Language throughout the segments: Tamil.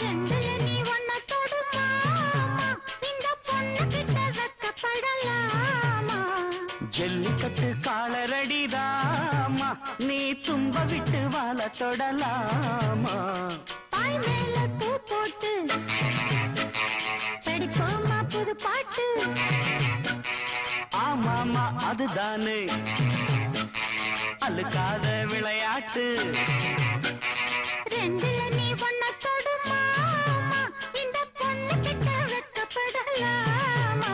ரெண்டுல நீ ஒன்ன தொடுமாமா இந்த பொண்ணு கிட்ட வெக்கப்படலாமா ஜல்லிக்கட்டு காலரடிதாமா நீ தும்ப விட்டு வாழ தொடலாமா பாய் மேல பூ போட்டு படிப்போமா புது பாட்டு ஆமாமா அதுதானே அழுக்காத விளையாட்டு ரெண்டுல நீ ஒன்ன தொடுமாமா இந்த பொண்ணு கிட்ட வெக்கப்படலாமா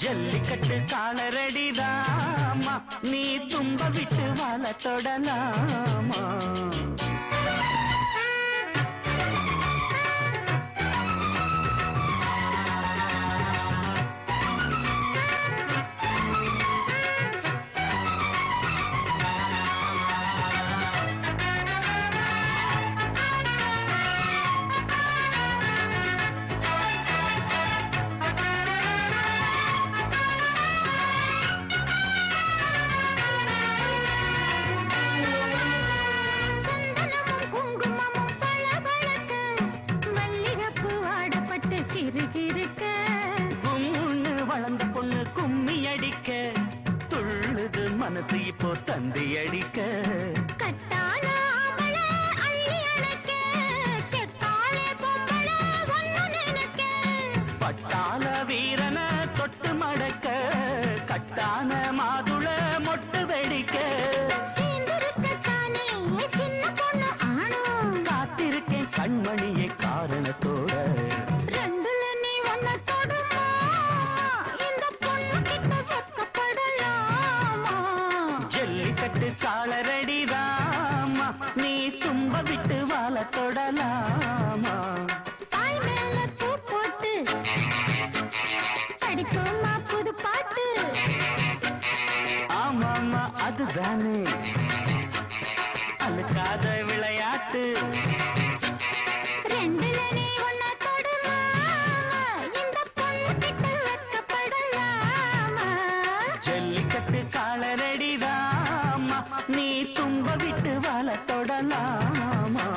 ஜல்லிக்கட்டு காலரடிதாமா நீ தும்ப விட்டு வாழ தொடலாமா வளர்ந்த பொண்ணு கும்மி அடிக்க துள்ளுது மனசு இப்போ தந்தி அடிக்க கட்டான ஆம்பளை அள்ளி அணைக்க செத்தாலே பொம்பளை ஒன்னு நினைக்க பட்டாள வீரன தொட்டு மடக்க கட்டான மாதுள மொட்டு வெடிக்க சேர்ந்திருக்கத்தானே சின்ன பொண்ணு ஆணும் காத்திருக்கேன் கண்மணியை காரணத்தோட ரெண்டுல நீ ஒன்ன தொடுமா இந்த பொண்ணு கிட்ட வெக்கப்படலாமா ஜல்லிக்கட்டு காலரடிதாமா நீ தும்ப விட்டு வாழ தொடலாமா பாய் மேல பூ போட்டு படிப்போமா புது பாட்டு ஆமாமா அதுதானே அழுக்காத விளையாட்டு ரெண்டுல நீ ஒன்ன தொடுமா இந்த பொண்ணு கிட்ட வெக்கப்படலாமா ஜல்லிக்கட்டு காலரடிதாமா நீ தும்ப விட்டு வாழ தொடலாமா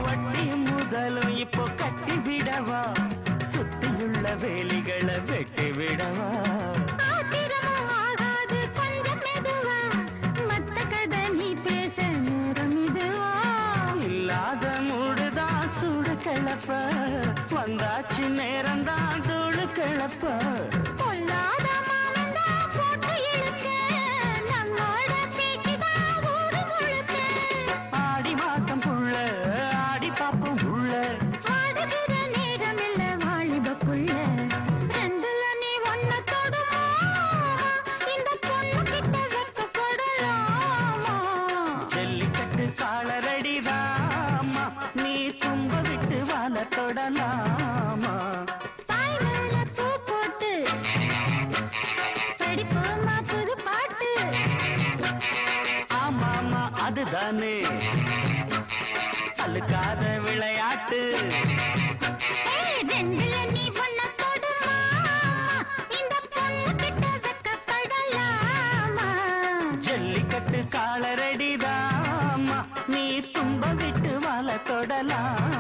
வட்டி முதலும் இப்போ கட்டி விடவா சுத்தியுள்ள வேலிகளை வெட்டி விடவா ஆத்திரமும் ஆகாது கொஞ்சம் மெதுவா மத்த கதை நீ பேச நேரம் இதுவா இல்லாத மூடுதான் சூடு கிளப்ப வந்தாச்சு நேரம்தான் தூளு கிளப்ப கொல்லாத மாமந்தா போட்டு இழுக்க நம்மோட பேச்சுதான் ஊரு முழுக்க ஆடி மாசம் புள்ள ஆடி பாப்போம் உள்ள ஆடுகிற நேரம் இல்ல வாலிப புள்ள ரெண்டுல நீ ஒன்ன தொடுமா இந்த பொண்ணு கிட்ட வெக்கப்படலாமா ஜல்லிக்கட்டு காலரடிதாமா நீ தும்ப விட்டு வாழ தொடலாமா பாய் மேல பூ போட்டு படிப்போமா புது பாட்டு ஆமாமா அதுதானே அழுக்காத விளையாட்டு ரெண்டுல நீ ஒன்ன தொடுமா இந்த பொண்ணு கிட்ட வெக்கப்படலாமா ஜல்லிக்கட்டு காலரடிதாமா நீ தும்ப விட்டு வாழ தொடலாம்